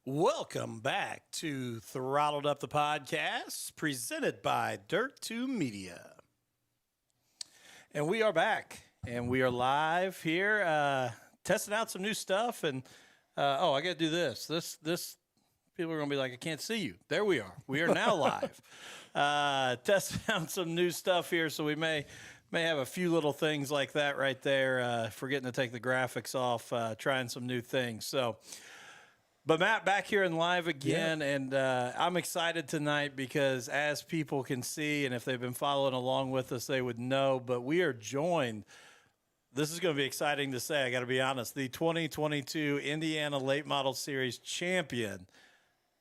Welcome back to Throttled Up the Podcast, presented by Dirt 2 Media. And we are back, and we are live here, testing out some new stuff. And, I got to do this. This people are going to be like, I can't see you. There we are. We are now live. Testing out some new stuff here, so we may have a few little things like that right there, forgetting to take the graphics off, trying some new things. But Matt, back here in live again, and I'm excited tonight because as people can see, and if they've been following along with us, they would know, but we are joined. This is going to be exciting to say, I got to be honest, the 2022 Indiana Late Model Series champion,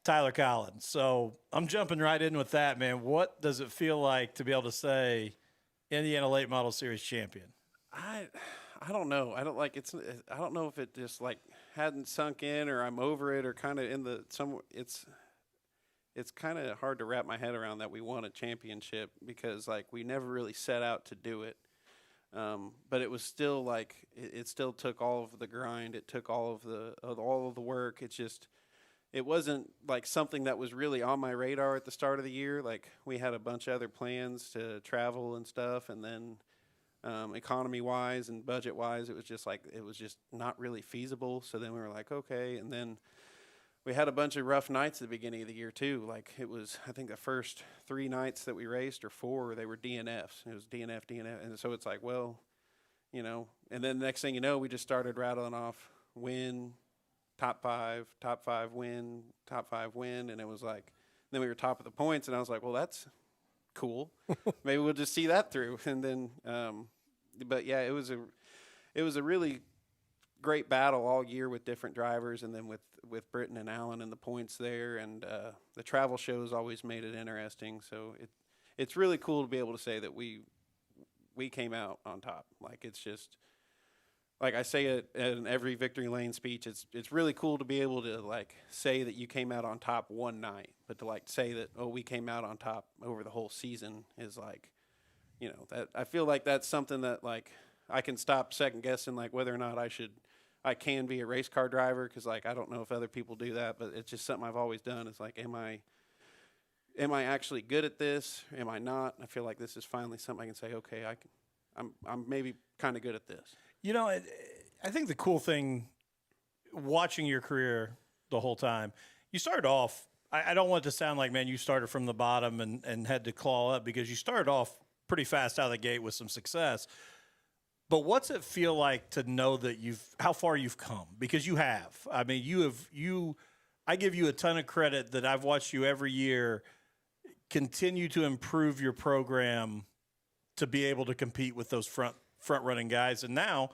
Tyler Collins. So I'm jumping right in with that, man. What does it feel like to be able to say Indiana Late Model Series champion? I don't know. I don't know if it just hadn't sunk in, or I'm over it, or kind of in the it's kind of hard to wrap my head around that we won a championship, because we never really set out to do it. But it was still it still took all of the grind. It took all of the work. It wasn't something that was really on my radar at the start of the year. We had a bunch of other plans to travel and stuff, and then economy-wise and budget-wise, it was just not really feasible. So then we were like, okay. And then we had a bunch of rough nights at the beginning of the year too. It was, I think the first 3 nights that we raced, or 4, they were DNFs. It was DNF. And so it's well, and then the next thing you know, we just started rattling off win, top five, win, top 5 win. And it was then we were top of the points, and I was like, well, that's cool. Maybe we'll just see that through. And then, but yeah, it was a really great battle all year with different drivers, and then with Britton and Allen and the points there, and the travel shows always made it interesting. So it's really cool to be able to say that we came out on top. It's just, I say it in every victory lane speech, it's really cool to be able to say that you came out on top one night, but to say that, oh, we came out on top over the whole season is that I feel like that's something that I can stop second guessing whether or not I can be a race car driver, because I don't know if other people do that, but it's just something I've always done. It's am I actually good at this? Am I not? I feel like this is finally something I can say, okay, I'm maybe kind of good at this. I think the cool thing, watching your career the whole time, you started off, I don't want it to sound like, man, you started from the bottom and had to claw up, because you started off pretty fast out of the gate with some success. But what's it feel like to know that how far you've come? Because you have. I mean, I give you a ton of credit that I've watched you every year continue to improve your program to be able to compete with those front-running guys. And now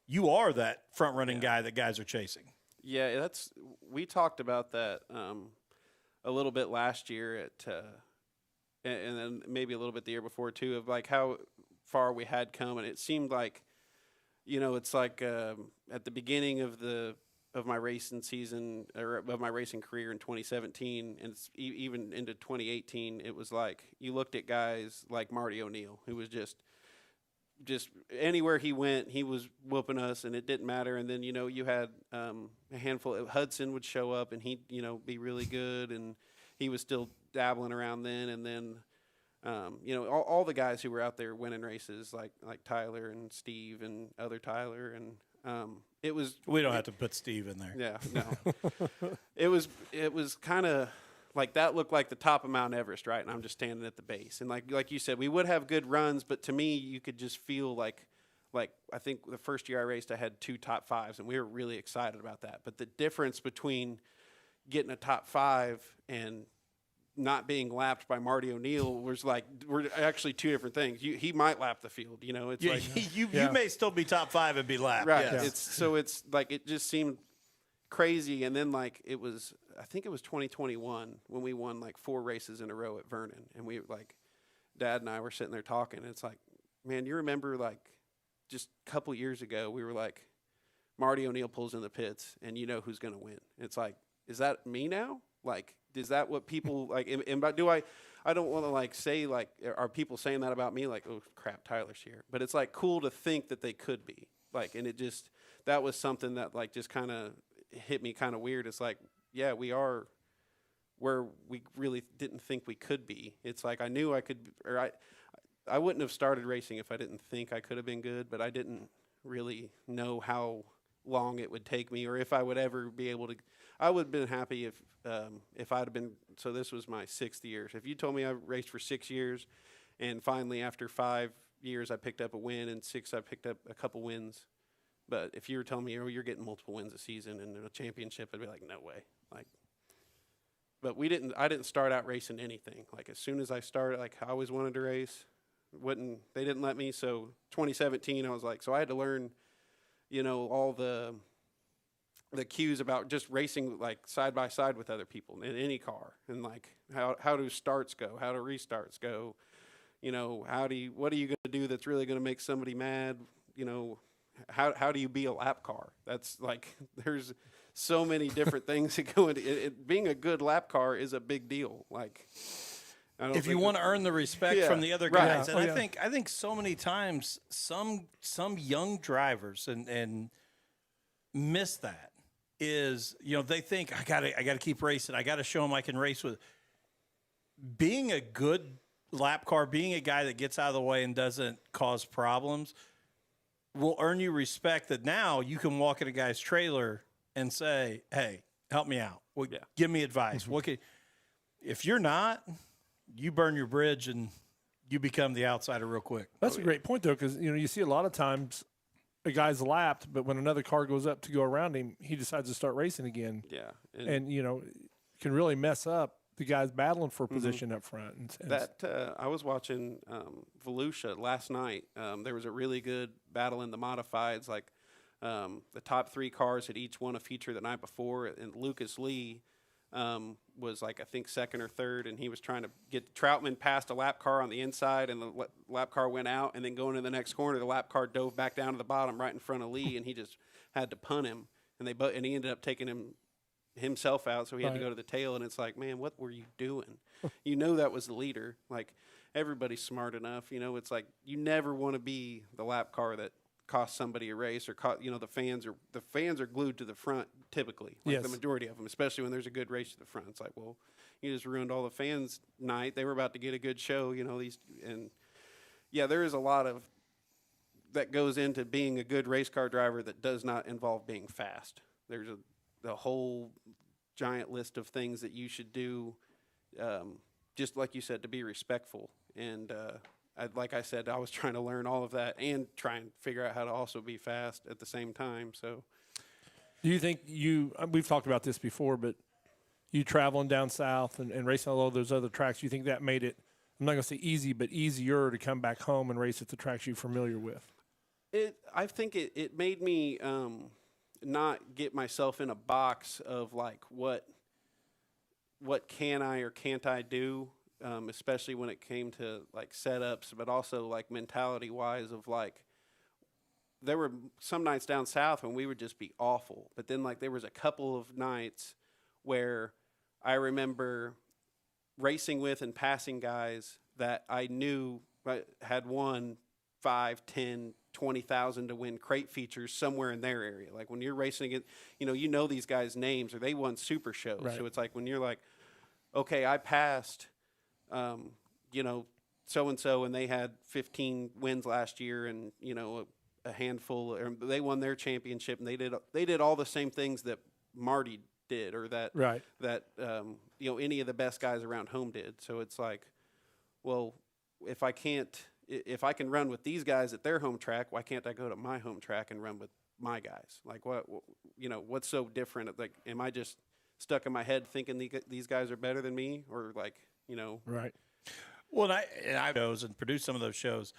you are that front-running guy that guys are chasing. Yeah, we talked about that a little bit last year and then maybe a little bit the year before too, of how far we had come. And it seemed it's at the beginning of my racing season, or of my racing career in 2017, and it's even into 2018, it was you looked at guys like Marty O'Neill, who was just anywhere he went, he was whooping us, and it didn't matter. And then, you had a handful of Hudson would show up, and he'd, be really good, and he was still dabbling around then. And then, all the guys who were out there winning races, like Tyler and Steve and other Tyler, and it was. We don't have to put Steve in there. Yeah, no. It was kind of that looked like the top of Mount Everest, right? And I'm just standing at the base. And like you said, we would have good runs, but to me, you could just feel I think the first year I raced, I had 2 top 5s, and we were really excited about that. But the difference between getting a top 5 and not being lapped by Marty O'Neill was we're actually 2 different things. He might lap the field, It's you may still be top 5 and be lapped, right? Yes. It's it just seemed crazy. And then I think it was 2021 when we won 4 races in a row at Vernon, and we Dad and I were sitting there talking. And it's man, you remember just a couple years ago we were Marty O'Neill pulls in the pits, and you know who's going to win. It's is that me now? Is that what people do I don't want to say are people saying that about me? Oh crap, Tyler's here. But it's cool to think that they could be and it just, that was something that just kind of hit me kind of weird. It's yeah, we are where we really didn't think we could be. It's like I knew I could, or I wouldn't have started racing if I didn't think I could have been good, but I didn't really know how long it would take me or if I would ever be able to. I would have been happy if I'd have been. So this was my 6th year. If you told me I raced for 6 years, and finally after 5 years I picked up a win, and 6 I picked up a couple wins. But if you were telling me, oh, you're getting multiple wins a season and a championship, I'd be like, no way. Like, but I didn't start out racing anything. Like as soon as I started, like I always wanted to race. They didn't let me. So 2017, I was like, so I had to learn, all the cues about just racing like side by side with other people in any car, and like how do starts go, how do restarts go, what are you going to do that's really going to make somebody mad, how do you be a lap car? That's like there's so many different things that go into it. Being a good lap car is a big deal. Like if you want to earn the respect from the other right. guys, and I think so many times some young drivers and miss that is they think I gotta keep racing, I gotta show them I can race with. Being a good lap car, being a guy that gets out of the way and doesn't cause problems, will earn you respect. That now you can walk in a guy's trailer and say, "Hey, help me out. Well, give me advice." Mm-hmm. If you're not, you burn your bridge and you become the outsider real quick. That's a great point, though, because you see a lot of times a guy's lapped, but when another car goes up to go around him, he decides to start racing again. Yeah, and can really mess up the guys battling for position up front. And I was watching Volusia last night. There was a really good battle in the modifieds. Like the top 3 cars had each won a feature the night before, and Lucas Lee was like I think 2nd or 3rd, and he was trying to get Troutman past a lap car on the inside, and the lap car went out, and then going to the next corner, the lap car dove back down to the bottom right in front of Lee, and he just had to punt him, and he ended up taking himself out, so he had to go to the tail, and it's like, man, what were you doing? That was the leader. Like everybody's smart enough, it's like you never want to be the lap car that cost somebody a race or the fans are glued to the front typically, like the majority of them, especially when there's a good race to the front. It's like, well, you just ruined all the fans' night. They were about to get a good show, there is a lot of that goes into being a good race car driver that does not involve being fast. There's the whole giant list of things that you should do, just like you said, to be respectful. And like I said, I was trying to learn all of that and try and figure out how to also be fast at the same time. So, do you think we've talked about this before, but you traveling down south and racing all those other tracks, you think that made it, I'm not going to say easy, but easier to come back home and race at the tracks you're familiar with? I think it made me not get myself in a box of like what can I or can't I do, especially when it came to like setups, but also like mentality wise of like there were some nights down south when we would just be awful, but then like there was a couple of nights where I remember racing with and passing guys that I knew had won 5, 10, 20,000 to win crate features somewhere in their area. Like when you're racing against, these guys' names or they won super shows. Right. So it's like when you're like, okay, I passed, so-and-so and they had 15 wins last year and, a handful, or they won their championship and they did all the same things that Marty did or that, right. that any of the best guys around home did. So it's like, well, if I can run with these guys at their home track, why can't I go to my home track and run with my guys? Like what's so different? Like, am I just stuck in my head thinking these guys are better than me, or like, Right. Well, and I shows and produced some of those shows.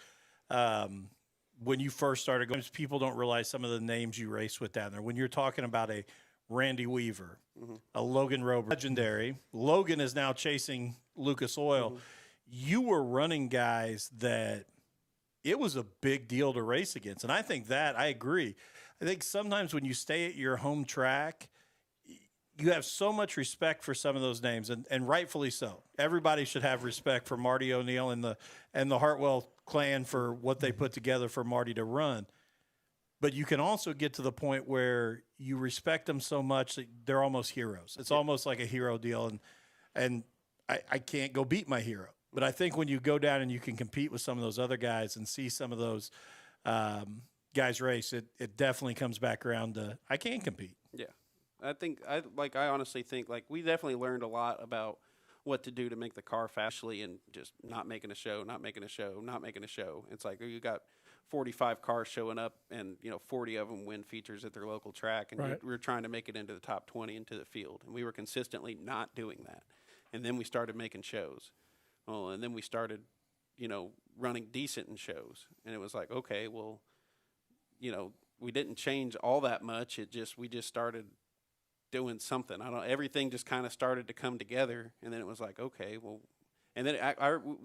When you first started going, people don't realize some of the names you race with down there. When you're talking about a Randy Weaver, a Logan Rober, legendary. Logan is now chasing Lucas Oil. You were running guys that it was a big deal to race against. And I think I agree. I think sometimes when you stay at your home track, you have so much respect for some of those names, and rightfully so. Everybody should have respect for Marty O'Neill and the Hartwell clan for what they put together for Marty to run. but you can also get to the point where you respect them so much that they're almost heroes. It's almost like a hero deal, and I can't go beat my hero. But I think when you go down and you can compete with some of those other guys and see some of those guys race, it definitely comes back around to I can compete. Yeah. I honestly think like we definitely learned a lot about what to do to make the car fastly and just not making a show. It's like you got 45 cars showing up and 40 of them win features at their local track, and we're trying to make it into the top 20 into the field, and we were consistently not doing that. And then we started making shows. Well, and then we started running decent in shows, and it was like, okay, well, we didn't change all that much. We just started doing something. Everything just kind of started to come together, and then it was like, okay, well, and then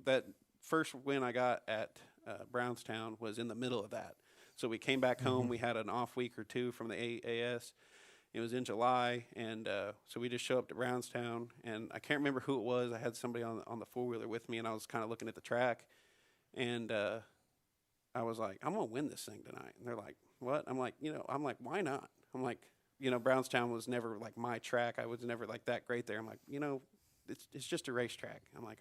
that first win I got at Brownstown was in the middle of that. So we came back home. We had an off week or two from the AAS. It was in July, and so we just show up to Brownstown, and I can't remember who it was. I had somebody on the four-wheeler with me, and I was kind of looking at the track, and I was like, I'm going to win this thing tonight. And they're like, what? I'm like, why not? I'm like, Brownstown was never like my track. I was never like that great there. I'm like, it's just a racetrack. I'm like,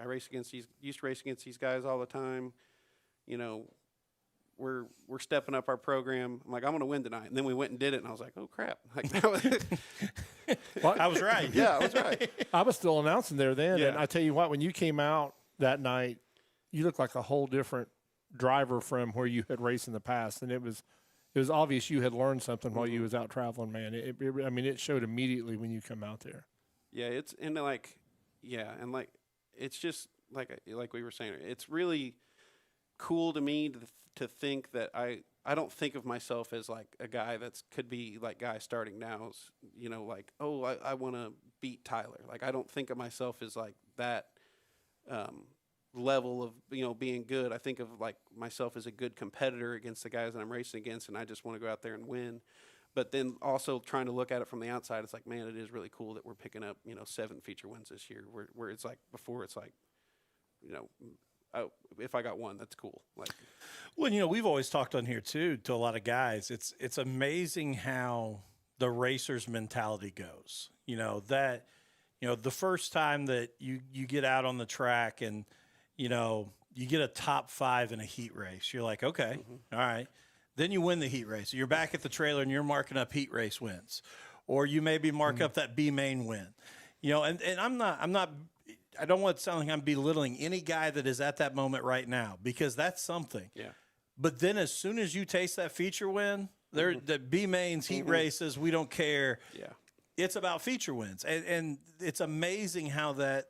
used to race against these guys all the time. We're stepping up our program. I'm like, I'm going to win tonight. And then we went and did it, and I was like, oh, crap. Like, that was Well, I was right. Yeah, I was right. I was still announcing there then, Yeah. and I tell you what, when you came out that night, you looked like a whole different driver from where you had raced in the past, and it was obvious you had learned something while you was out traveling, man. It showed immediately when you come out there. Yeah, it's just like we were saying, it's really cool to me to think that I don't think of myself as like a guy that's could be like guy starting now, like, oh, I want to beat Tyler. Like, I don't think of myself as like that level of being good. I think of like myself as a good competitor against the guys that I'm racing against, and I just want to go out there and win. But then also trying to look at it from the outside, it's like, man, it is really cool that we're picking up 7 feature wins this year. Where it's like before, it's like if I got one, that's cool. Like, well, we've always talked on here too to a lot of guys. It's amazing how the racer's mentality goes. The first time that you get out on the track and you get a top 5 in a heat race, you're like, okay, all right. Then you win the heat race. You're back at the trailer and you're marking up heat race wins, or you maybe mark up that B main win. And I don't want to sound like I'm belittling any guy that is at that moment right now, because that's something. yeah. But then as soon as you taste that feature win, the B mains, heat races, we don't care. Yeah. It's about feature wins, and it's amazing how the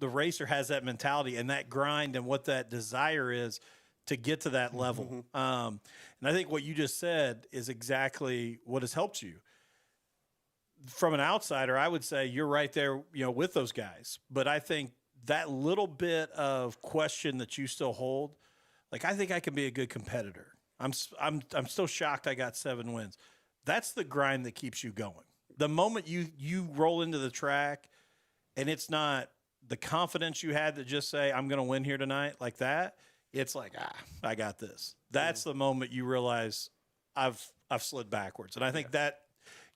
racer has that mentality and that grind and what that desire is to get to that level. And I think what you just said is exactly what has helped you. From an outsider, I would say you're right there, with those guys. But I think that little bit of question that you still hold, like, I think I can be a good competitor. I'm still shocked I got 7 wins. That's the grind that keeps you going. The moment you roll into the track and it's not the confidence you had to just say, I'm going to win here tonight, like that, it's like, I got this. That's the moment you realize I've slid backwards. And I think that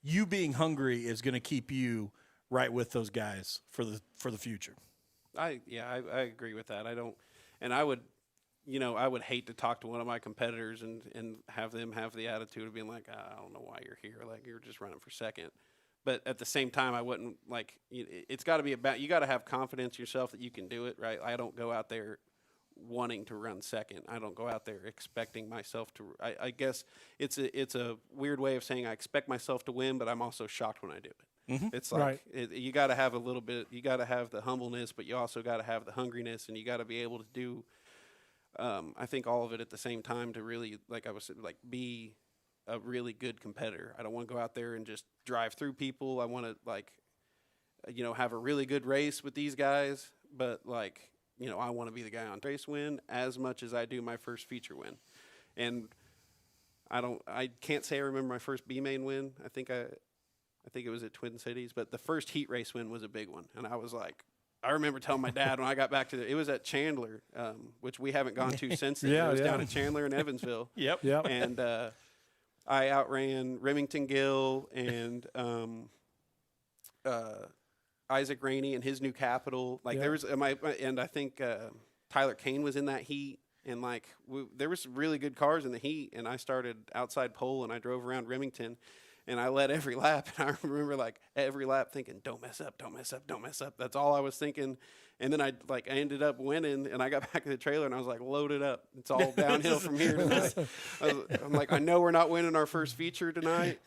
you being hungry is going to keep you right with those guys for the future. I agree with that. I would hate to talk to one of my competitors and have them have the attitude of being like, I don't know why you're here. Like, you're just running for second. But at the same time, I wouldn't like, it's got to be about, you got to have confidence in yourself that you can do it, right? I don't go out there wanting to run second. I don't go out there expecting myself to, I guess it's a weird way of saying I expect myself to win, but I'm also shocked when I do it. Mm-hmm. It's like, you got to have a little bit, you got to have the humbleness, but you also got to have the hungriness, and you got to be able to do, I think all of it at the same time to really, like I was saying, like, be a really good competitor. I don't want to go out there and just drive through people. I want to, like, have a really good race with these guys, but like, I want to be the guy on race win as much as I do my first feature win. And I can't say I remember my first B main win. I think it was at Twin Cities, but the first heat race win was a big one. And I was like, I remember telling my dad when I got back to it was at Chandler, which we haven't gone to since then. It was down at Chandler in Evansville. Yep. Yep. And I outran Remington Gill and Isaac Rainey and his new Capital. Like there was and I think Tyler Kane was in that heat. And like there was really good cars in the heat, and I started outside pole and I drove around Remington, and I led every lap. And I remember like every lap thinking, "Don't mess up, don't mess up, don't mess up." That's all I was thinking. And then I ended up winning, and I got back to the trailer and I was like, "Loaded up. It's all downhill from here tonight." I'm like, "I know we're not winning our first feature tonight.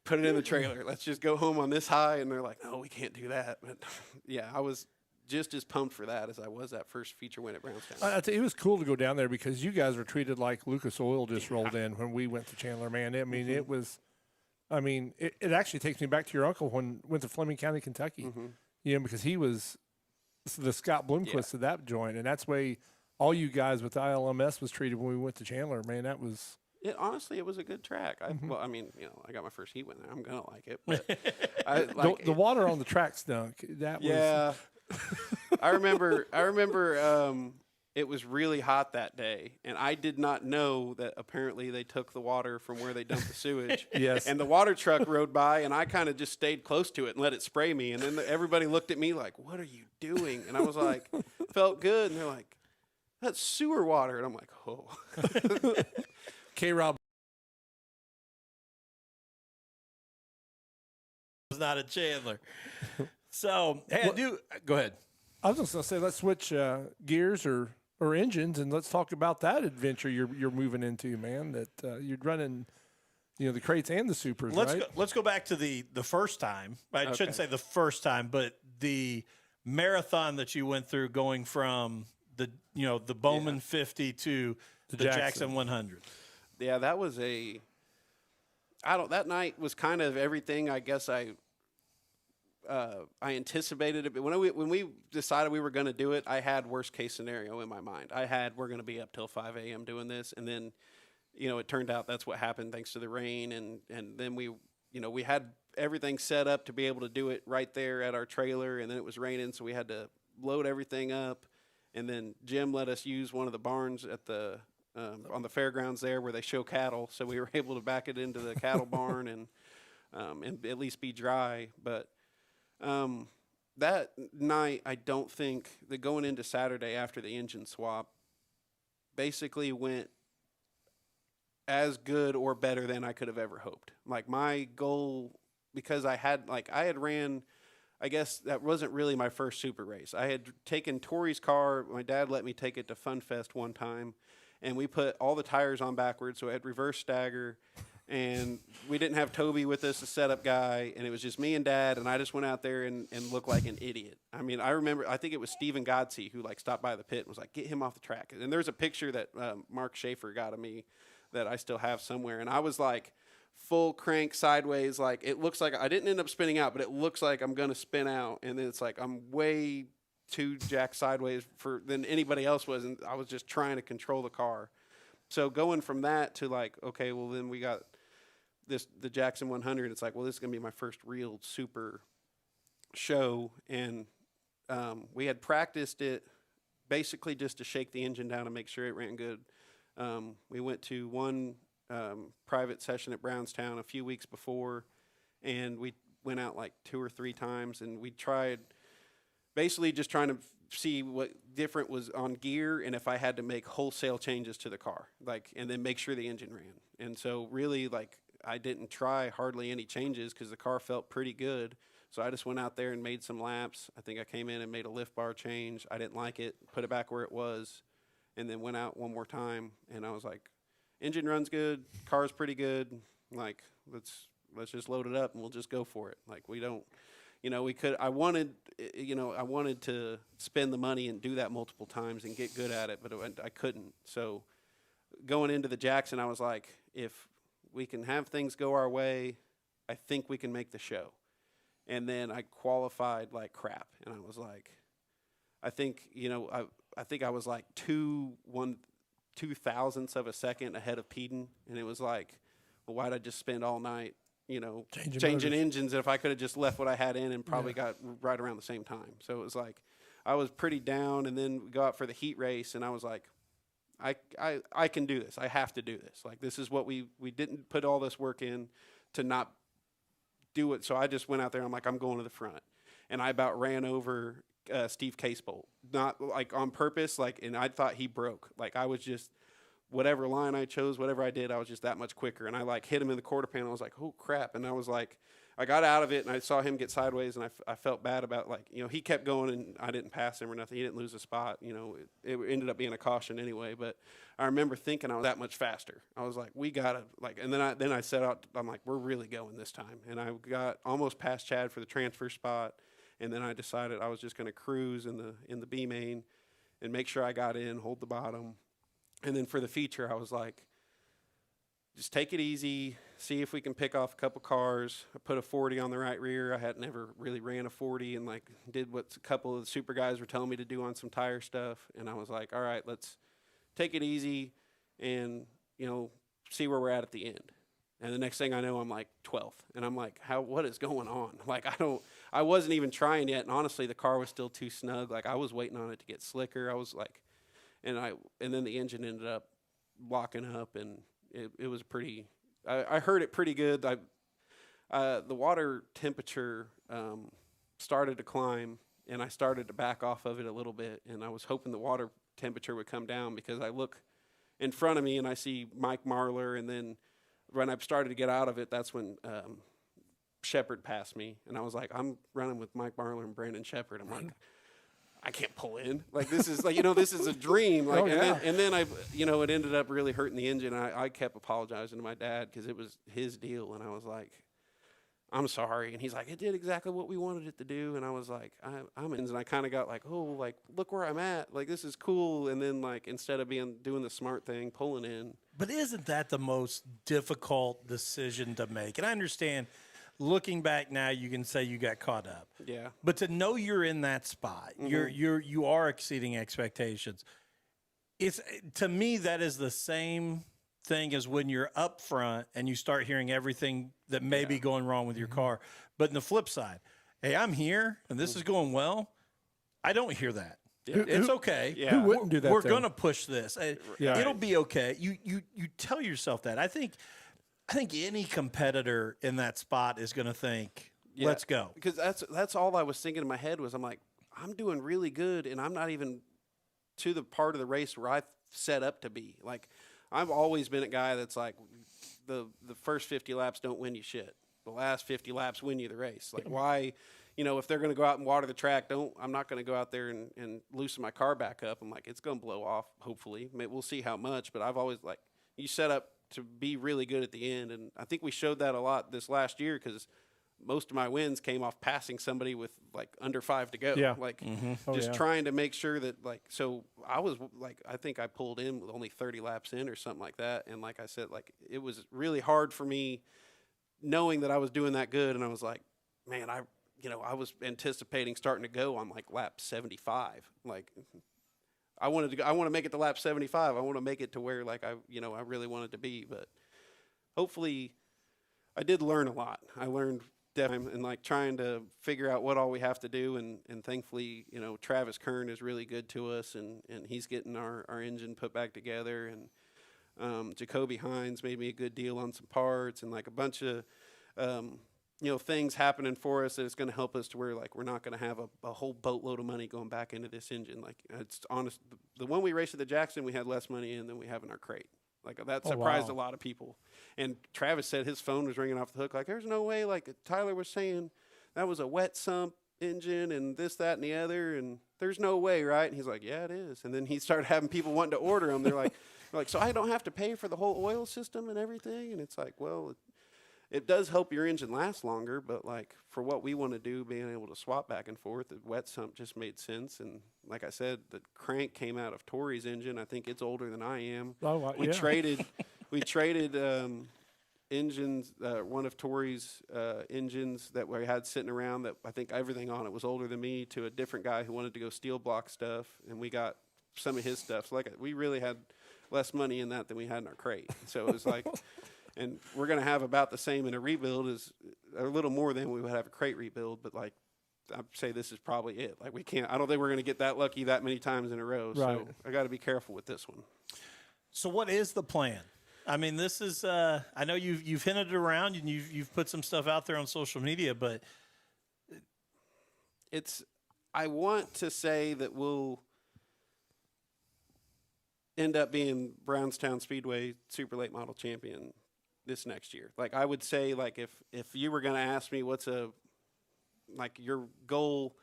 Put it in the trailer. Let's just go home on this high." And they're like, "No, we can't do that." But yeah, I was just as pumped for that as I was that first feature win at Brownstown. I tell you, it was cool to go down there because you guys were treated like Lucas Oil just rolled in when we went to Chandler, man. I mean, it was, it actually takes me back to your uncle when went to Fleming County, Kentucky, because he was the Scott Bloomquist of that joint. And that's the way all you guys with the ILMS was treated when we went to Chandler, man. That was. Honestly, it was a good track. I got my first heat win there. I'm going to like it. But the water on the track stunk. That was. Yeah. I remember it was really hot that day, and I did not know that apparently they took the water from where they dumped the sewage. Yes. And the water truck rode by, and I kind of just stayed close to it and let it spray me. And then everybody looked at me like, "What are you doing?" And I was like, "Felt good." And they're like, "That's sewer water." And I'm like, "Oh." K-Rob was not a Chandler. So, hey, go ahead. I was just going to say, let's switch gears or engines, and let's talk about that adventure you're moving into, man. That you're running, the crates and the supers. Let's go back to the first time. I shouldn't say the first time, but the marathon that you went through, going from the Bowman 50 to the Jackson 100. Yeah, that was that night was kind of everything. I guess I anticipated it, but when we decided we were going to do it, I had worst case scenario in my mind. We're going to be up till 5 a.m. doing this, and then, it turned out that's what happened thanks to the rain, and then we had everything set up to be able to do it right there at our trailer, and then it was raining, so we had to load everything up, and then Jim let us use one of the barns at the on the fairgrounds there where they show cattle, so we were able to back it into the cattle barn and at least be dry, but. That night, I don't think that going into Saturday after the engine swap basically went as good or better than I could have ever hoped. Like my goal, because I had ran, I guess that wasn't really my first super race. I had taken Tori's car. My dad let me take it to Fun Fest one time, and we put all the tires on backwards, so I had reverse stagger. And we didn't have Toby with us, the setup guy, and it was just me and Dad, and I just went out there and looked like an idiot. I mean, I think it was Steven Godsey who stopped by the pit and was like, "Get him off the track." And there's a picture that Mark Schaefer got of me that I still have somewhere, and I was like full crank sideways, like it looks like I didn't end up spinning out, but it looks like I'm gonna spin out, and then it's like I'm way too jacked sideways than anybody else was, and I was just trying to control the car. So going from that to okay, well then we got the Jackson 100, it's like, well, this is going to be my first real super show. And we had practiced it basically just to shake the engine down and make sure it ran good. We went to one private session at Brownstown a few weeks before, and we went out 2 or 3 times, and we tried basically just trying to see what different was on gear and if I had to make wholesale changes to the car, and then make sure the engine ran. And so really, I didn't try hardly any changes because the car felt pretty good. So I just went out there and made some laps. I think I came in and made a lift bar change. I didn't like it, put it back where it was, and then went out one more time. And I was like, engine runs good, car's pretty good. Let's just load it up and we'll just go for it. We don't, we could. I wanted to spend the money and do that multiple times and get good at it, but I couldn't. So going into the Jackson, I was like, if we can have things go our way, I think we can make the show. And then I qualified like crap, and I was like, I think I was 2/2000ths of a second ahead of Peden, and it was like, well, why'd I just spend all night, changing engines if I could have just left what I had in and probably got right around the same time. So it was like I was pretty down, and then we go out for the heat race, and I was like, I can do this. I have to do this. Like, this is what we didn't put all this work in to not do it. So I just went out there. I'm like, I'm going to the front. And I about ran over Steve Casebolt, not like on purpose. Like, and I thought he broke. Like, I was just, whatever line I chose, whatever I did, I was just that much quicker. And I like hit him in the quarter panel. I was like, oh crap. And I was like, I got out of it and I saw him get sideways and I felt bad about, like, you know, he kept going and I didn't pass him or nothing. He didn't lose a spot. You know, it ended up being a caution anyway. But I remember thinking I was that much faster. I was like, we gotta, like, and then I set out, I'm like, we're really going this time. And I got almost past Chad for the transfer spot. And then I decided I was just going to cruise in the B main and make sure I got in, hold the bottom. And then for the feature, I was like, just take it easy, see if we can pick off a couple cars. I put a 40 on the right rear. I had never really ran a 40 and like did what a couple of the super guys were telling me to do on some tire stuff. And I was like, all right, let's take it easy and, you know, see where we're at the end. And the next thing I know, I'm like 12th. And I'm like, what is going on? Like, I wasn't even trying yet. And honestly, the car was still too snug. Like, I was waiting on it to get slicker. I was like, and then the engine ended up locking up and it was pretty, I heard it pretty good. The water temperature started to climb and I started to back off of it a little bit. And I was hoping the water temperature would come down because I look in front of me and I see Mike Marlar, and then when I started to get out of it, that's when Shepard passed me, and I was like, I'm running with Mike Marlar and Brandon Shepard. I'm like, I can't pull in. Like, this is like, you know, this is a dream. Like, and then I, you know, it ended up really hurting the engine. I kept apologizing to my dad because it was his deal, and I was like, I'm sorry. And he's like, it did exactly what we wanted it to do. And I was like, I'm in. And I kind of got like, oh, like, look where I'm at. Like, this is cool. And then, like, instead of doing the smart thing, pulling in. But isn't that the most difficult decision to make? And I understand, looking back now, you can say you got caught up. Yeah. But to know you're in that spot, you are exceeding expectations. It's, to me, that is the same thing as when you're up front and you start hearing everything that may be going wrong with your car. But in the flip side, hey, I'm here and this is going well. I don't hear that. Yeah. It's okay. Yeah. Who wouldn't do that? We're going to push this. It'll be okay. You tell yourself that. I think any competitor in that spot is going to think, let's go. Because that's all I was thinking in my head was, I'm like, I'm doing really good and I'm not even to the part of the race where I set up to be. Like, I've always been a guy that's like, the first 50 laps don't win you shit. The last 50 laps win you the race. Like, why, you know, if they're going to go out and water the track, I'm not going to go out there and loosen my car back up. I'm like, it's going to blow off, hopefully. We'll see how much, but I've always, like, you set up to be really good at the end. And I think we showed that a lot this last year because most of my wins came off passing somebody with like under 5 to go. Yeah. Like trying to make sure that, like, so I was like, I think I pulled in with only 30 laps in or something like that. And like I said, like, it was really hard for me knowing that I was doing that good. And I was like, man, I was anticipating starting to go on like lap 75. Like, I want to make it to lap 75. I want to make it to where, like, I really wanted to be, but hopefully I did learn a lot. I learned definitely, and like trying to figure out what all we have to do. And thankfully, you know, Travis Kern is really good to us and he's getting our engine put back together. And Jacoby Hines made me a good deal on some parts and like a bunch of, you know, things happening for us that it's going to help us to where, like, we're not going to have a whole boatload of money going back into this engine. Like, it's honest. The one we raced at the Jackson, we had less money in than we have in our crate. Like, that surprised a lot of people. And Travis said his phone was ringing off the hook. Like, there's no way, like Tyler was saying, that was a wet sump engine and this, that, and the other. And there's no way, right? And he's like, yeah, it is. And then he started having people wanting to order them. They're like, so I don't have to pay for the whole oil system and everything? And it's like, well, it does help your engine last longer, but like for what we want to do, being able to swap back and forth, the wet sump just made sense. And like I said, the crank came out of Tori's engine. I think it's older than I am. We traded engines, one of Tori's engines that we had sitting around that I think everything on it was older than me, to a different guy who wanted to go steel block stuff, and we got some of his stuff. So like, we really had less money in that than we had in our crate. So it was like. And we're going to have about the same in a rebuild, as a little more than we would have a crate rebuild. But like, I'd say this is probably it. Like, I don't think we're going to get that lucky that many times in a row. Right. So I got to be careful with this one. So what is the plan? I mean, this is I know you've hinted it around and you've put some stuff out there on social media, but I want to say that we'll end up being Brownstown Speedway Super Late Model Champion this next year. Like, I would say, like, if you were going to ask me what's your goal,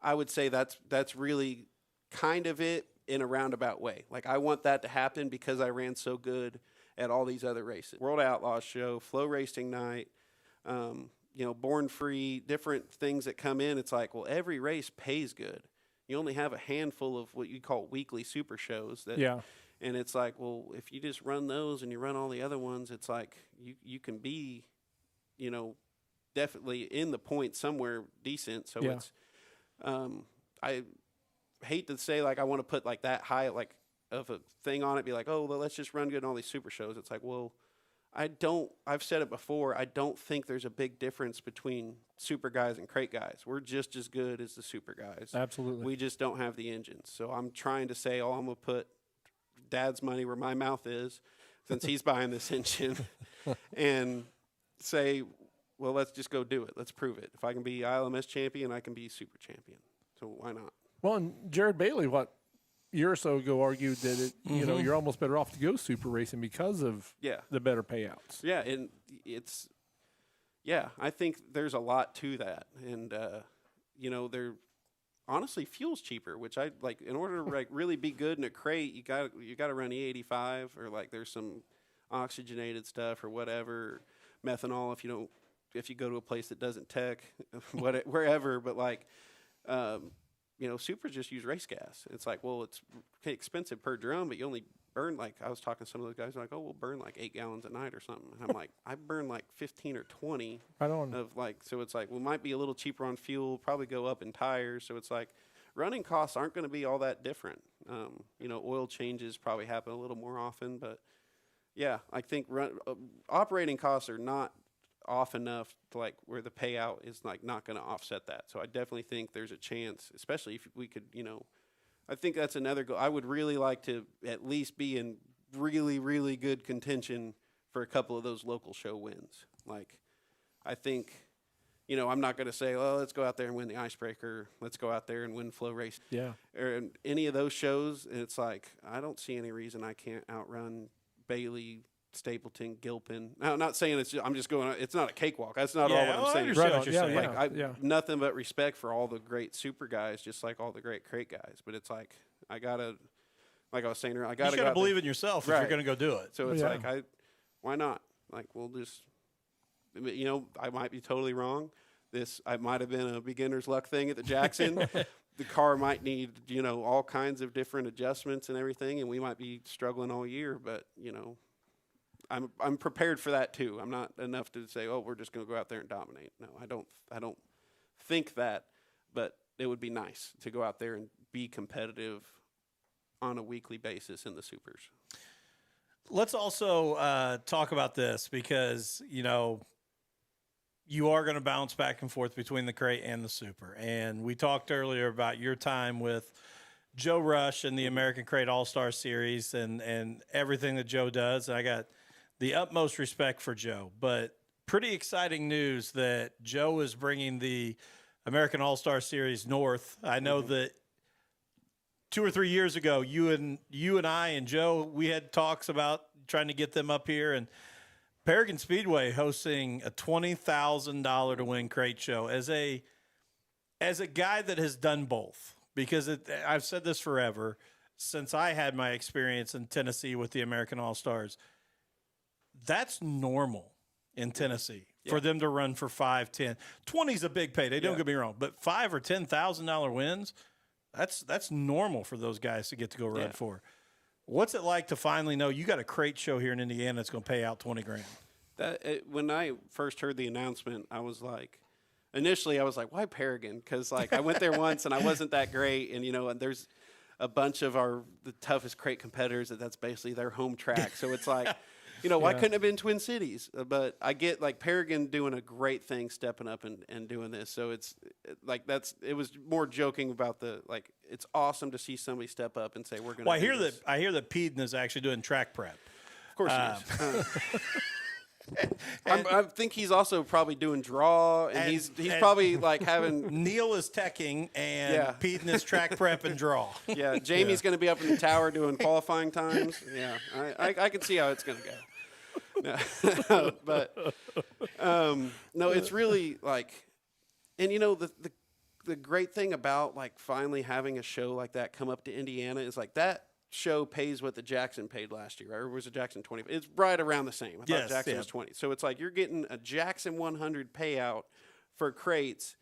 I would say that's really kind of it in a roundabout way. Like, I want that to happen because I ran so good at all these other races. World Outlaws Show, Flow Racing Night, Born Free, different things that come in. It's like, well, every race pays good. You only have a handful of what you call weekly super shows. And it's like, well, if you just run those and you run all the other ones, it's like you can be, definitely in the point somewhere decent. So it's, I hate to say, like, I want to put like that high, like, of a thing on it, be like, oh, well, let's just run good in all these super shows. It's like, well, I've said it before, I don't think there's a big difference between super guys and crate guys. We're just as good as the super guys. Absolutely. We just don't have the engines. So I'm trying to say, I'm going to put Dad's money where my mouth is, since he's buying this engine, and say, well, let's just go do it. Let's prove it. If I can be ILMS champion, I can be super champion. So why not? Well, and Jared Bailey, a year or so ago, argued that you're almost better off to go super racing because of the better payouts. Yeah, and I think there's a lot to that, and they're honestly fuel's cheaper, which I like. In order to really be good in a crate, you got to run E85, or like there's some oxygenated stuff or whatever, methanol if you go to a place that doesn't tech, wherever, but like. Supers just use race gas. It's like, well, it's expensive per drum, but you only burn, like, I was talking to some of those guys, like, oh, we'll burn like 8 gallons a night or something. And I'm like, I burn like 15 or 20 of like, so it's like, well, might be a little cheaper on fuel, probably go up in tires. So it's like, running costs aren't going to be all that different. Oil changes probably happen a little more often, but yeah, I think operating costs are not off enough to like where the payout is like not going to offset that. So I definitely think there's a chance, especially if we could, I think that's another goal. I would really like to at least be in really, really good contention for a couple of those local show wins. Like, I think, I'm not going to say, well, let's go out there and win the Icebreaker. Let's go out there and win Flow Race. Yeah. Or any of those shows. And it's like, I don't see any reason I can't outrun Bailey, Stapleton, Gilpin. Now, I'm not saying I'm just going. It's not a cakewalk. That's not all what I'm saying. Understand what you're saying. Nothing but respect for all the great super guys, just like all the great crate guys. But it's like I gotta, like I was saying, I gotta. You gotta believe in yourself if you're gonna go do it. So it's like why not? Like we'll just, I might be totally wrong. I might have been a beginner's luck thing at the Jackson. The car might need all kinds of different adjustments and everything, and we might be struggling all year. But I'm prepared for that too. I'm not enough to say, oh, we're just going to go out there and dominate. No, I don't think that, but it would be nice to go out there and be competitive on a weekly basis in the supers. Let's also talk about this because, you are going to bounce back and forth between the crate and the super. And we talked earlier about your time with Joe Rush and the American Crate All-Star Series and everything that Joe does. And I got the utmost respect for Joe, but pretty exciting news that Joe is bringing the American All-Star Series north. I know that 2 or 3 years ago, you and I and Joe, we had talks about trying to get them up here, and Paragon Speedway hosting a $20,000 to win crate show as a guy that has done both, because I've said this forever since I had my experience in Tennessee with the American All-Stars. That's normal in Tennessee for them to run for 5, 10. 20 is a big payday, don't get me wrong, but $5,000 or $10,000 wins, that's normal for those guys to get to go run for. What's it like to finally know you got a crate show here in Indiana that's going to pay out $20,000? When I first heard the announcement, initially I was like, why Paragon? Because like I went there once and I wasn't that great, and and there's a bunch of the toughest crate competitors that's basically their home track. So it's like, why couldn't it have been Twin Cities? But I get like Paragon doing a great thing, stepping up and doing this. So it's like it was more joking about it's awesome to see somebody step up and say we're going to. Well, I hear that Peden is actually doing track prep. Of course he is. I think he's also probably doing draw, and he's probably like having. Neil is teching, and Peden is track prep and draw. Yeah, Jamie's going to be up in the tower doing qualifying times. Yeah, I can see how it's going to go. But no, it's really like, and the great thing about like finally having a show like that come up to Indiana is like that show pays what the Jackson paid last year, right? Or was it Jackson 20? It's right around the same. I thought Jackson was 20. So it's like you're getting a Jackson 100 payout for crates.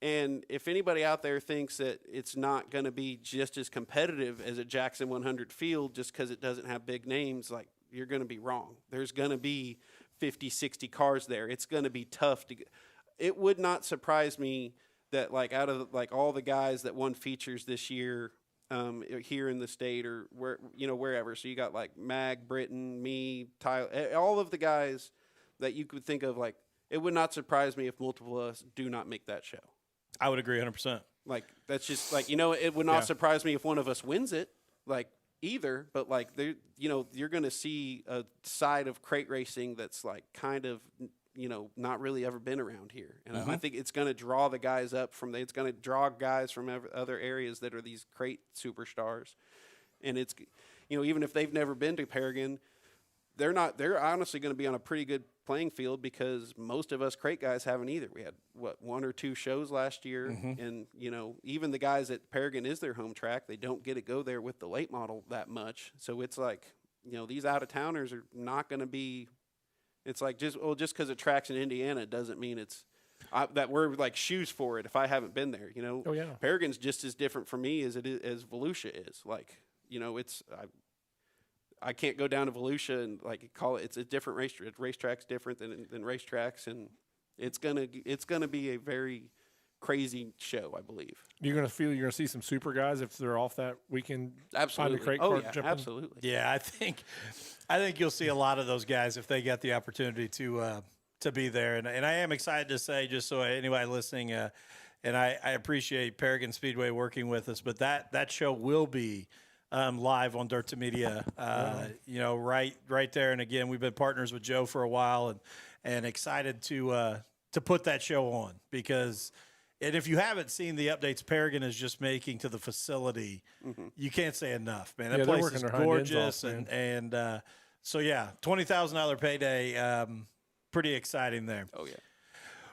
And if anybody out there thinks that it's not going to be just as competitive as a Jackson 100 field just because it doesn't have big names, like you're going to be wrong. There's going to be 50, 60 cars there. It's going to be tough to get. It would not surprise me that like out of like all the guys that won features this year, here in the state or wherever. So you got like Mag, Britton, me, Tyler, all of the guys that you could think of. Like, it would not surprise me if multiple of us do not make that show. I would agree 100%. Like, that's just like, it would not surprise me if one of us wins it, like either, but like you're going to see a side of crate racing that's like kind of, not really ever been around here. And I think it's going to draw the guys up it's going to draw guys from other areas that are these crate superstars. And it's, even if they've never been to Paragon, they're honestly going to be on a pretty good playing field because most of us crate guys haven't either. We had one or two shows last year. And, even the guys at Paragon is their home track. They don't get to go there with the late model that much. So it's like, these out of towners are not going to be. It's like just because it tracks in Indiana doesn't mean that we're like shoes for it. If I haven't been there, Oh yeah. Paragon's just as different for me as Volusia is. Like, I can't go down to Volusia and like call it. It's a different racetrack. Racetrack's different than racetracks, and it's gonna be a very crazy show, I believe. You're gonna see some super guys if they're off that weekend. Absolutely. Crate absolutely. Yeah, I think you'll see a lot of those guys if they get the opportunity to be there. And I am excited to say, just so anybody listening, and I appreciate Paragon Speedway working with us, but that show will be live on Dirt to Media, right there. And again, we've been partners with Joe for a while, and excited to put that show on because. And if you haven't seen the updates Paragon is just making to the facility, you can't say enough, man. That place is gorgeous, and so $20,000 payday, pretty exciting there. Oh yeah.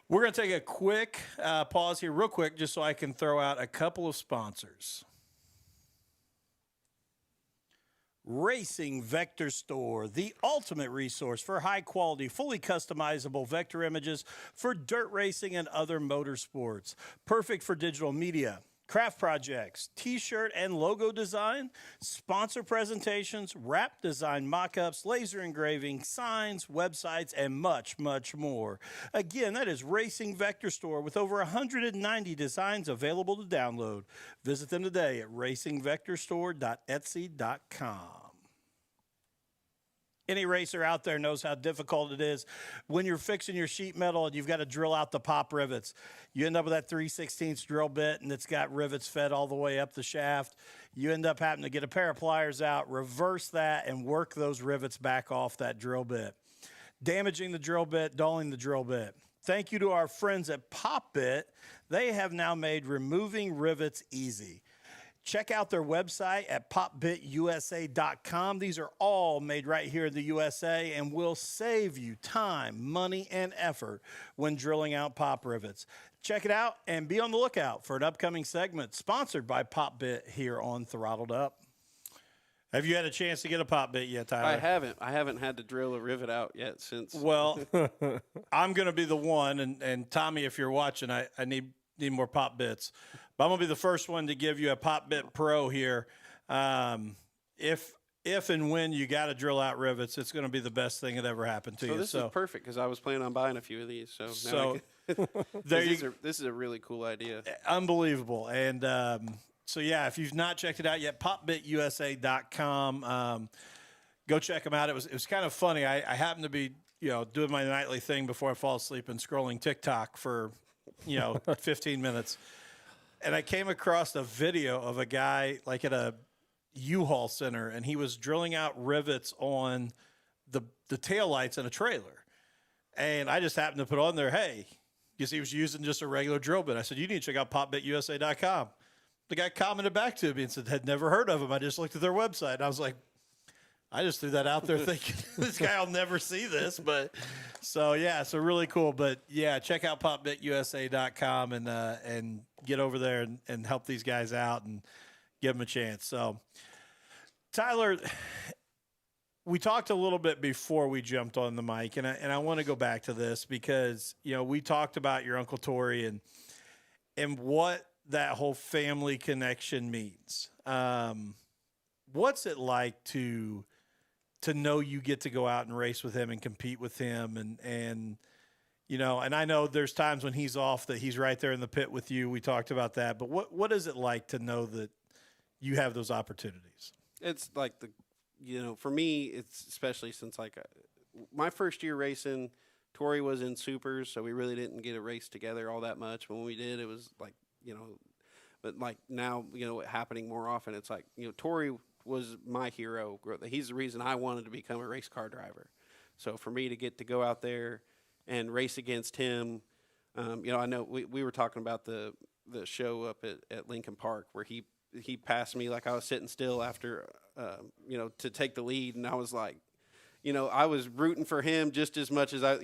We're gonna take a quick pause here, real quick, just so I can throw out a couple of sponsors. Racing Vector Store, the ultimate resource for high-quality, fully customizable vector images for dirt racing and other motorsports. Perfect for digital media, craft projects, T-shirt and logo design, sponsor presentations, wrap design mock-ups, laser engraving, signs, websites, and much, much more. Again, that is Racing Vector Store with over 190 designs available to download. Visit them today at racingvectorstore.etsy.com. Any racer out there knows how difficult it is when you're fixing your sheet metal and you've got to drill out the pop rivets. You end up with that 3/16 drill bit and it's got rivets fed all the way up the shaft. You end up having to get a pair of pliers out, reverse that, and work those rivets back off that drill bit. Damaging the drill bit, dulling the drill bit. Thank you to our friends at Pop Bit. They have now made removing rivets easy. Check out their website at popbitusa.com. These are all made right here in the USA and will save you time, money, and effort when drilling out pop rivets. Check it out and be on the lookout for an upcoming segment sponsored by Pop Bit here on Throttled Up. Have you had a chance to get a pop bit yet, Tyler? I haven't. I haven't had to drill a rivet out yet since. Well, I'm going to be the one, and Tommy, if you're watching, I need more pop bits. But I'm going to be the first one to give you a Pop Bit Pro here. If and when you got to drill out rivets, it's going to be the best thing that ever happened to you. This is perfect because I was planning on buying a few of these. This is a really cool idea. Unbelievable. And so, if you've not checked it out yet, popbitusa.com. go check him out. It was kind of funny. I happened to be, doing my nightly thing before I fall asleep and scrolling TikTok for, 15 minutes. And I came across a video of a guy like at a U-Haul center, and he was drilling out rivets on the taillights in a trailer. And I just happened to put on there, hey, because he was using just a regular drill bit. I said, you need to check out popbitusa.com. The guy commented back to me and said, had never heard of him. I just looked at their website. And I was like, I just threw that out there thinking this guy will never see this. But so really cool. But yeah, check out popbitusa.com and get over there and help these guys out and give them a chance. So Tyler, we talked a little bit before we jumped on the mic, and I want to go back to this because, we talked about your Uncle Tori and what that whole family connection means. What's it like to know you get to go out and race with him and compete with him and I know there's times when he's off that he's right there in the pit with you. We talked about that, but what is it like to know that you have those opportunities? It's like for me, it's especially since my first year racing, Tori was in supers, so we really didn't get a race together all that much. When we did, it was like, but like now, happening more often. It's like, Tori was my hero. He's the reason I wanted to become a race car driver. So for me to get to go out there and race against him, I know we were talking about the show up at Lincoln Park where he passed me like I was sitting still after, to take the lead. And I was like, I was rooting for him just as much as I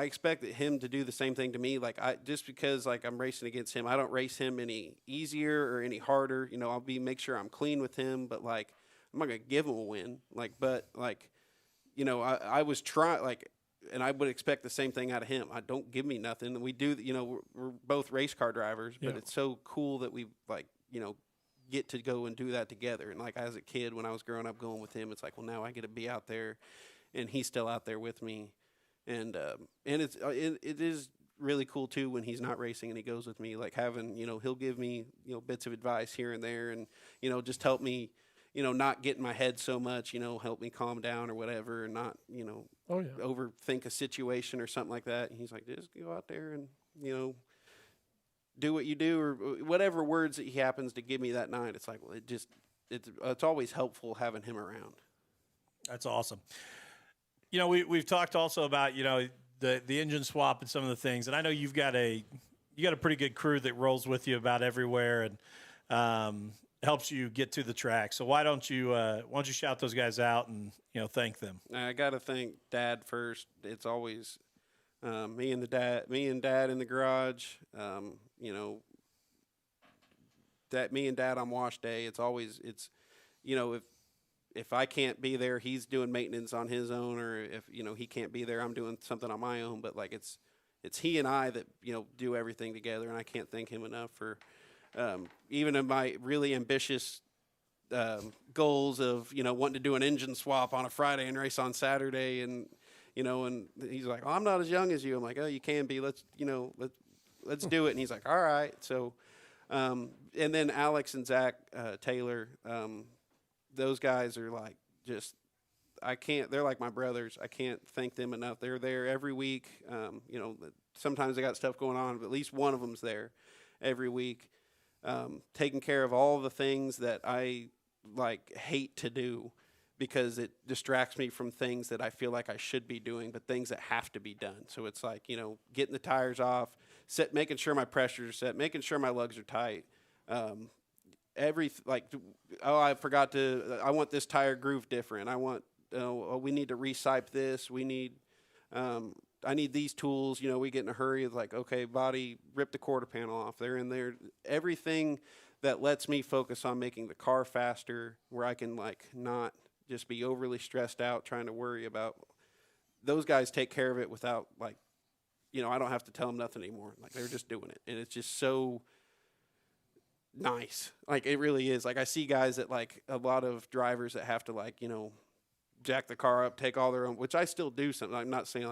expect him to do the same thing to me. Just because I'm racing against him, I don't race him any easier or any harder. I'll make sure I'm clean with him, but I'm not going to give him a win. I was trying, and I would expect the same thing out of him. I don't give me nothing. And we do, we're both race car drivers, but it's so cool that we get to go and do that together. And as a kid, when I was growing up going with him, it's like, well, now I get to be out there and he's still out there with me. And it is really cool too when he's not racing and he goes with me, having, he'll give me, bits of advice here and there and, just help me, not get in my head so much, help me calm down or whatever and not, overthink a situation or something like that. And he's like, just go out there and, do what you do or whatever words that he happens to give me that night. It's like, well, it's always helpful having him around. That's awesome. We've talked also about, the engine swap and some of the things, and I know you got a pretty good crew that rolls with you about everywhere and helps you get to the track. So why don't you shout those guys out and thank them? I got to thank Dad first. It's always me and Dad in the garage. That me and Dad on wash day. If I can't be there, he's doing maintenance on his own, or if he can't be there, I'm doing something on my own. But it's he and I that do everything together, and I can't thank him enough for even in my really ambitious goals of wanting to do an engine swap on a Friday and race on Saturday, and and he's like, oh, I'm not as young as you. I'm like, oh, you can be. Let's do it. And he's like, all right. So, and then Alex and Zach Taylor. Those guys are they're like my brothers. I can't thank them enough. They're there every week. Sometimes they got stuff going on, but at least one of them's there every week, taking care of all the things that I hate to do because it distracts me from things that I feel like I should be doing, but things that have to be done. So it's getting the tires off, making sure my pressure's set, making sure my lugs are tight. I forgot I want this tire groove different. I want, we need to recipe this. We need, I need these tools. We get in a hurry. It's like, okay, body, rip the quarter panel off. They're in there. Everything that lets me focus on making the car faster, where I can not just be overly stressed out trying to worry about. Those guys take care of it without I don't have to tell them nothing anymore. They're just doing it, and it's just so nice. It really is. I see guys that a lot of drivers that have to jack the car up, take all their own, which I still do something. I'm not saying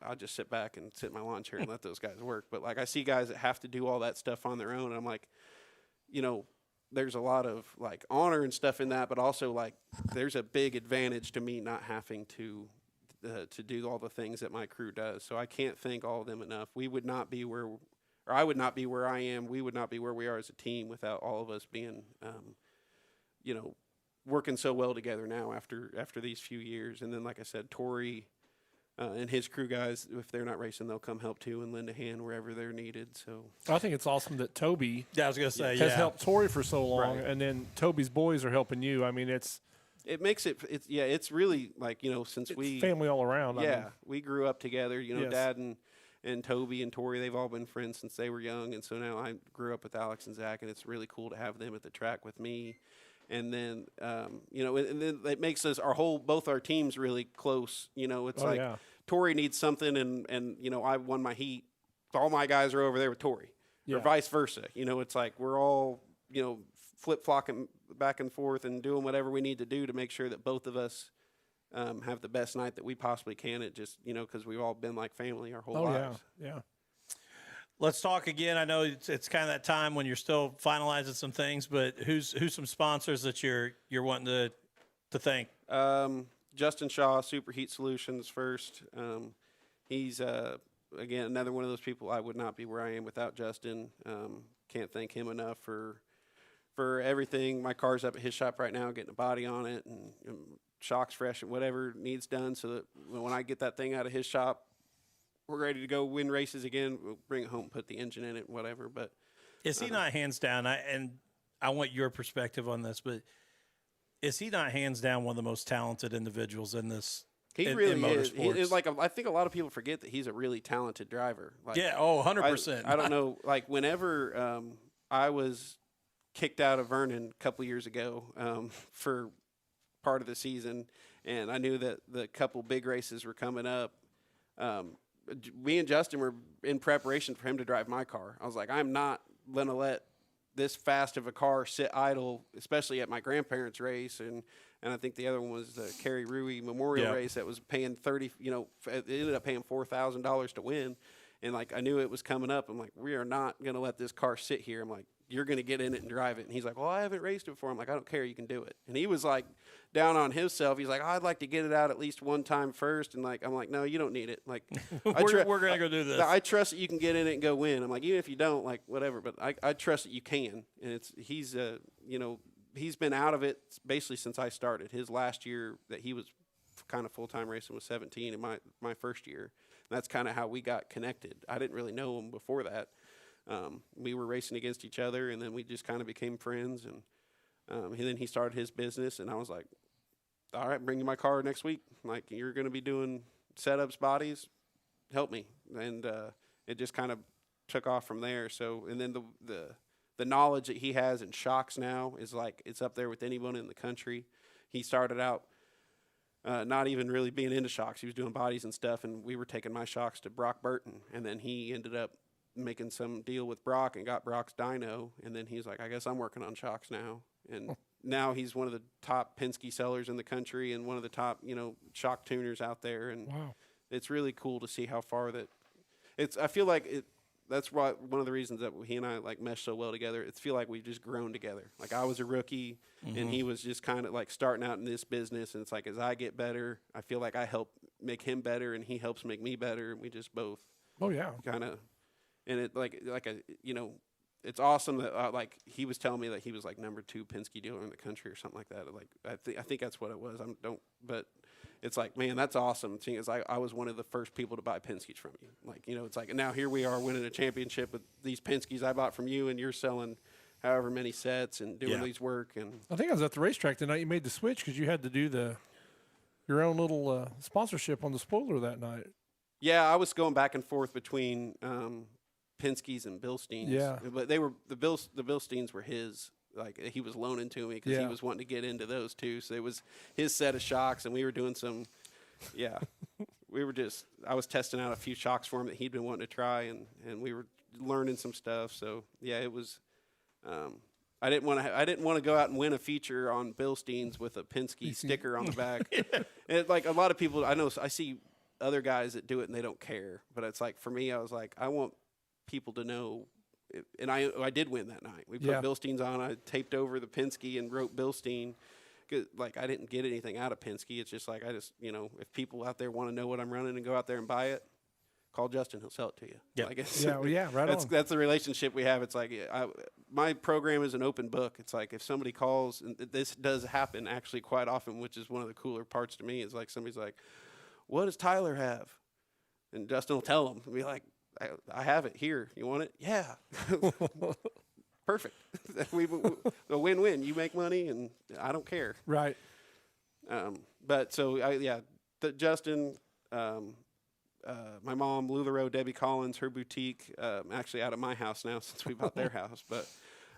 I'll just sit back and sit in my lawn chair and let those guys work. But I see guys that have to do all that stuff on their own, and I'm like, there's a lot of like honor and stuff in that, but also like there's a big advantage to me not having to do all the things that my crew does. So I can't thank all of them enough. We would not be where, or I would not be where I am. We would not be where we are as a team without all of us being, working so well together now after these few years. And then, like I said, Tori and his crew guys, if they're not racing, they'll come help too and lend a hand wherever they're needed. So I think it's awesome that Toby Yeah, I was going to say, has helped Tori for so long, Right. and then Toby's boys are helping you. I mean, it makes it's really like, since we family all around. I Yeah, mean, we grew up together. Yes. Dad and Toby and Tori, they've all been friends since they were young, and so now I grew up with Alex and Zach, and it's really cool to have them at the track with me. And then, and then it makes us both our teams really close. It's Oh, like yeah. Tori needs something, and I won my heat. All my guys are over there with Tori, Yeah. or vice versa. It's like we're all flip-flopping back and forth and doing whatever we need to do to make sure that both of us have the best night that we possibly can. It just, because we've all been like family our whole Oh, lives. yeah. Let's talk again. I know it's kind of that time when you're still finalizing some things, but who's some sponsors that you're wanting to thank? Justin Shaw, Superheat Solutions first. He's, again, another one of those people. I would not be where I am without Justin. Can't thank him enough for everything. My car's up at his shop right now, getting a body on it and shocks fresh and whatever needs done, so that when I get that thing out of his shop, we're ready to go win races again. We'll bring it home, put the engine in it, whatever. But Is he not hands down? I want your perspective on this, but is he not hands down one of the most talented individuals in this? he in really is. motorsports? I think a lot of people forget that he's a really talented driver. Like, Yeah. Oh, 100%. I don't know. Like whenever I was kicked out of Vernon a couple years ago for part of the season, and I knew that the couple big races were coming up. Me and Justin were in preparation for him to drive my car. I was like, I'm not going to let this fast of a car sit idle, especially at my grandparents' race. And I think the other one was the Kerry Rui Memorial race that was paying it ended up paying $4,000 to win. And like, I knew it was coming up. I'm like, we are not going to let this car sit here. I'm like, you're going to get in it and drive it. And he's like, well, I haven't raced it before. I'm like, I don't care. You can do it. And he was like down on himself. He's like, I'd like to get it out at least one time first. And like, I'm like, no, you don't need it. Like, we're going to go do this. I trust that you can get in it and go win. I'm like, even if you don't, like, whatever. But I trust that you can. And he's been out of it basically since I started. His last year that he was kind of full-time racing was 17 in my first year. And that's kind of how we got connected. I didn't really know him before that. We were racing against each other, and then we just kind of became friends. And then he started his business, and I was like, all right, bring you my car next week. Like, you're going to be doing setups, bodies, help me. And it just kind of took off from there. So, and then the knowledge that he has in shocks now is like, it's up there with anyone in the country. He started out not even really being into shocks. He was doing bodies and stuff, and we were taking my shocks to Brock Burton. And then he ended up making some deal with Brock and got Brock's dyno. And then he's like, I guess I'm working on shocks now. And now he's one of the top Penske sellers in the country and one of the top, shock tuners out there. And Wow. it's really cool to see how far I feel like that's one of the reasons that he and I like mesh so well together. It's feel like we've just grown together. Like I was a rookie and he was just kind of like starting out in this business. And it's like, as I get better, I feel like I help make him better and he helps make me better. And we just both Oh, yeah. kind of, and it it's awesome that like he was telling me that he was like number 2 Penske dealer in the country or something like that. Like I think that's what it was. But it's like, man, that's awesome. Seeing as I was one of the first people to buy Penske's from you. Like, it's like, and now here we are winning a championship with these Penske's I bought from you, and you're selling however many sets and doing these work. And I think I was at the racetrack the night you made the switch because you had to do your own little sponsorship on the spoiler that night. yeah, I was going back and forth between Penske's and Bilsteins. Yeah. But the Bilsteins were his. Like he was loaning to me because he was wanting to get into those too. So it was his set of shocks, and we were doing some, I was testing out a few shocks for him that he'd been wanting to try, and we were learning some stuff. So yeah, it was. I didn't want to go out and win a feature on Bilsteins with a Penske sticker on the back. And like a lot of people, I see other guys that do it and they don't care. But it's like for me, I was like, I want people to know and I did win that night. We put Yeah. Bilsteins on. I taped over the Penske and wrote Bilstein. 'Cause, like, I didn't get anything out of Penske. It's just like, if people out there want to know what I'm running and go out there and buy it, call Justin. He'll sell it to you. Yeah. Like, Right on. that's the relationship we have. It's like, my program is an open book. It's like, if somebody calls, and this does happen actually quite often, which is one of the cooler parts to me, is like somebody's like, what does Tyler have? And Justin will tell them, and be like, I have it here. You want it? Yeah. Perfect. A win-win. You make money, and I don't care. Right. But so Justin, my mom, LuLaRoe, Debbie Collins, her boutique, actually out of my house now since we bought their house. But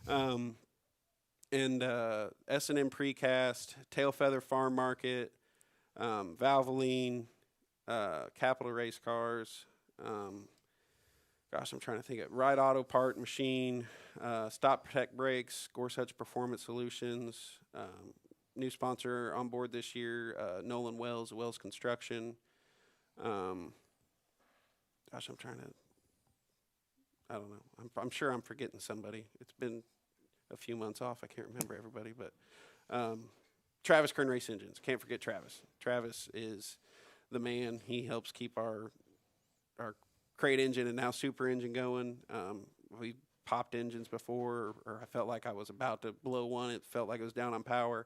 and S&M Precast, Tail Feather Farm Market, Valvoline, Capital Race Cars. I'm trying to think of Ride Auto Part Machine, Stop Protect Brakes, Gorsuch Performance Solutions, new sponsor on board this year, Nolan Wells Construction. I'm trying to, I don't know. I'm sure I'm forgetting somebody. It's been a few months off. I can't remember everybody, but Travis Kern Race Engines. Can't forget Travis. Travis is the man. He helps keep our crate engine and now super engine going. We popped engines before, or I felt like I was about to blow one. It felt like it was down on power.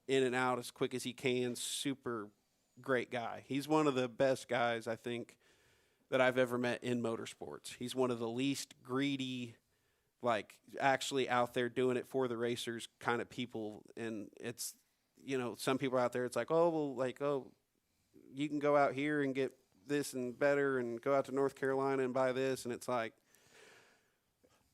In and out as quick as he can. Super great guy. He's one of the best guys, I think, that I've ever met in motorsports. He's one of the least greedy, like, actually out there doing it for the racers kind of people. And it's, some people out there, it's like, you can go out here and get this and better and go out to North Carolina and buy this. And it's like,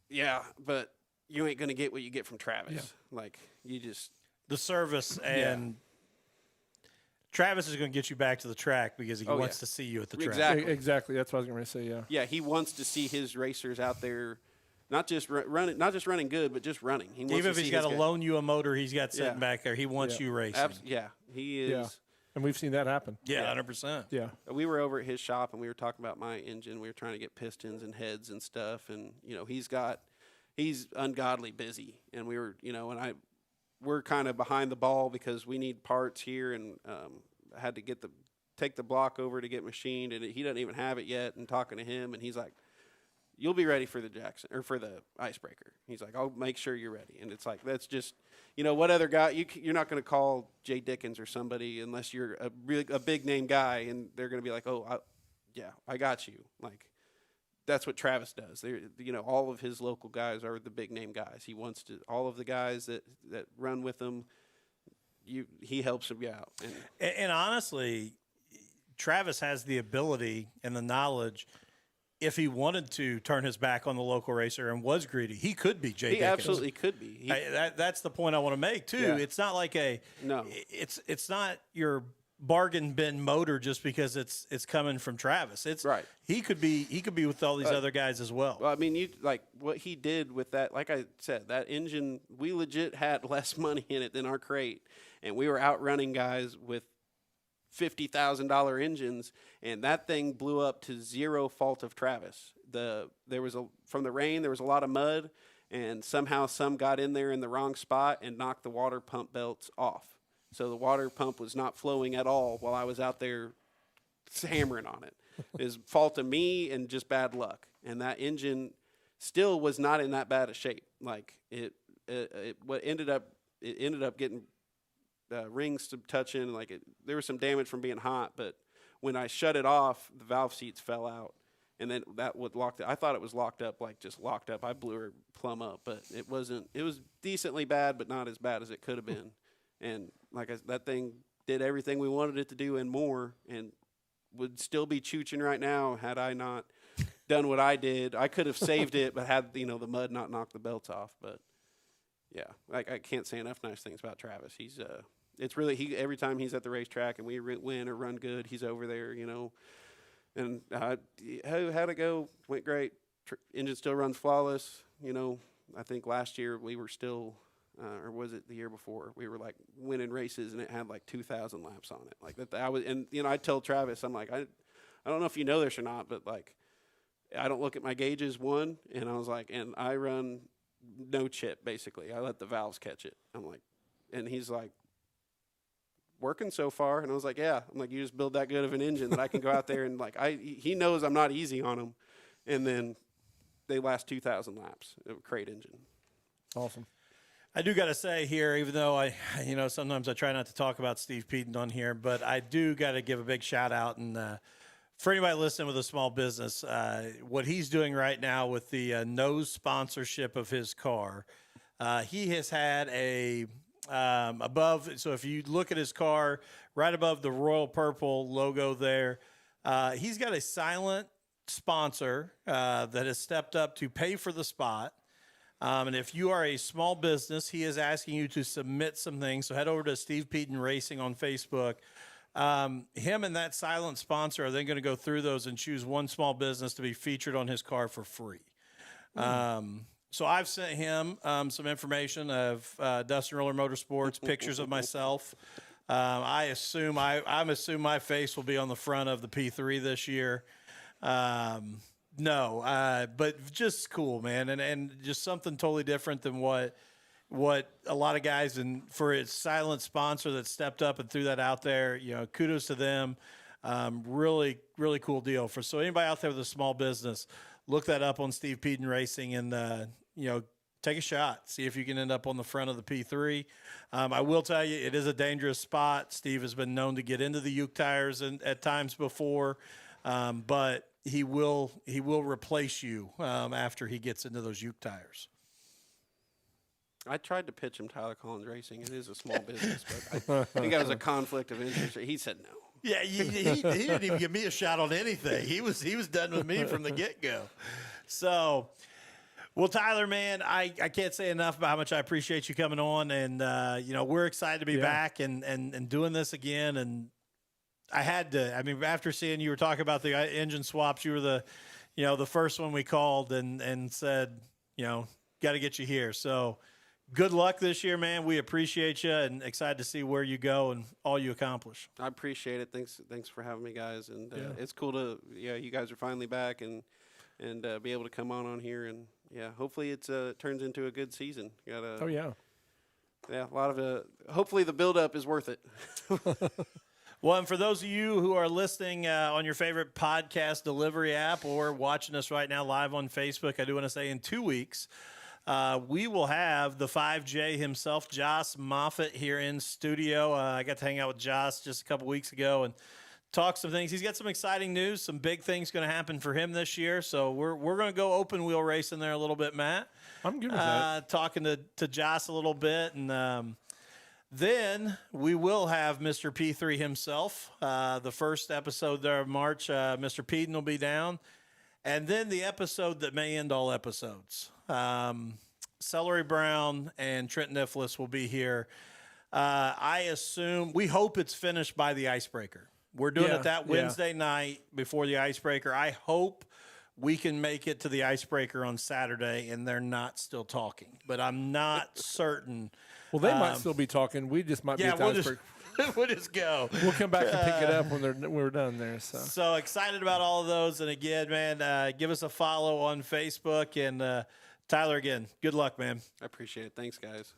yeah, but you ain't going to get what you get from Travis. Yeah. Like, you just. The service and Travis is going to get you back to the track because he wants to see you at the track. Exactly. That's what I was going to say. Yeah. Yeah, he wants to see his racers out there, not just running good, but just running. He wants Even if to he's see got to his loan you a motor he's got sitting back there, he wants you racing. He is. Yeah. And we've seen that happen. Yeah, 100%. Yeah. We were over at his shop and we were talking about my engine. We were trying to get pistons and heads and stuff, and he's ungodly busy, and we were, we're kind of behind the ball because we need parts here, and had to take the block over to get machined, and he doesn't even have it yet. And talking to him, and he's like, "You'll be ready for the Jackson or for the icebreaker." He's like, "I'll make sure you're ready." And it's like, that's just, what other guy you're not going to call Jay Dickens or somebody unless you're a big name guy, and they're going to be like, "Oh, I got you." Like, that's what Travis does. All of his local guys are the big name guys. He wants to, all of the guys that run with him, he helps them out. And honestly, Travis has the ability and the knowledge. If he wanted to turn his back on the local racer and was greedy, he could be Jay Dickens. He absolutely could be. That's the point I want to make too. Yeah. It's not like No. It's not your bargain bin motor just because it's coming from Travis. It's right. He could be with all these other guys as well. Well, I mean, what he did with that. Like I said, that engine, we legit had less money in it than our crate, and we were outrunning guys with $50,000 engines, and that thing blew up to zero fault of Travis. From the rain, there was a lot of mud, and somehow some got in there in the wrong spot and knocked the water pump belts off. So the water pump was not flowing at all while I was out there hammering on it. It was fault of me and just bad luck. And that engine still was not in that bad a shape. Like it ended up getting rings to touching. There was some damage from being hot, but when I shut it off, the valve seats fell out, and then that would lock it. I thought it was locked up, just locked up. I blew her plumb up, but it wasn't. It was decently bad, but not as bad as it could have been. And that thing did everything we wanted it to do and more, and would still be chooching right now had I not done what I did. I could have saved it, but had the mud not knocked the belts off. But yeah, I can't say enough nice things about Travis. He's it's really every time he's at the racetrack and we win or run good, he's over there. And how'd it go? Went great. Engine still runs flawless. I think last year we were still. Or was it the year before? We were winning races, and it had 2,000 laps on it. I tell Travis, I'm like, I don't know if you know this or not, but I don't look at my gauges, one, and I was like, and I run no chip, basically. I let the valves catch it. I'm like, and he's like, working so far. And I was like, yeah. I'm like, you just build that good of an engine that I can go out there and like, he knows I'm not easy on him. And then they last 2,000 laps of a crate engine. Awesome. I do got to say here, even though sometimes I try not to talk about Steve Peden on here, but I do got to give a big shout out. And for anybody listening with a small business, what he's doing right now with the nose sponsorship of his car, he has had above. So if you look at his car, right above the royal purple logo there, he's got a silent sponsor that has stepped up to pay for the spot. And if you are a small business, he is asking you to submit some things. So head over to Steve Peden Racing on Facebook. Him and that silent sponsor are then going to go through those and choose one small business to be featured on his car for free. So I've sent him some information of Dustin Roller Motorsports, pictures of myself. I'm assuming my face will be on the front of the P3 this year. But just cool, man, and just something totally different than what a lot of guys, and for its silent sponsor that stepped up and threw that out there, kudos to them. Really, really cool deal. So anybody out there with a small business, look that up on Steve Peden Racing and, take a shot. See if you can end up on the front of the P3. I will tell you, it is a dangerous spot. Steve has been known to get into the Uke tires at times before, but he will replace you after he gets into those Uke tires. I tried to pitch him Tyler Collins Racing. It is a small business, but I think that was a conflict of interest. He said no. Yeah, he didn't even give me a shot on anything. He was done with me from the get-go. So, well, Tyler, man, I can't say enough about how much I appreciate you coming on, and we're excited to be back and doing this again. And I had to. I mean, after seeing you were talking about the engine swaps, you were the first one we called and said, got to get you here. So, good luck this year, man. We appreciate you and excited to see where you go and all you accomplish. I appreciate it. Thanks for having me, guys. And it's cool to you guys are finally back and be able to come on here and hopefully it turns into a good season. A lot of hopefully the build-up is worth it. Well, and for those of you who are listening on your favorite podcast delivery app or watching us right now live on Facebook, I do want to say in 2 weeks, we will have the 5J himself, Joss Moffitt, here in studio. I got to hang out with Joss just a couple weeks ago and talk some things. He's got some exciting news, some big things going to happen for him this year. So we're going to go open wheel racing there a little bit, Matt. I'm good with that. Talking to Joss a little bit, and then we will have Mr. P3 himself. The first episode there of March, Mr. Peden will be down. And then the episode that may end all episodes. Celery Brown and Trent Nicholas will be here. We hope it's finished by the icebreaker. We're doing it that Wednesday night before the icebreaker. I hope we can make it to the icebreaker on Saturday and they're not still talking, but I'm not certain. Well, they might still be talking. We just might be at the icebreaker. We'll just go. We'll come back and pick it up when we're done there. So excited about all of those. And again, man, give us a follow on Facebook. And Tyler, again, good luck, man. I appreciate it. Thanks, guys.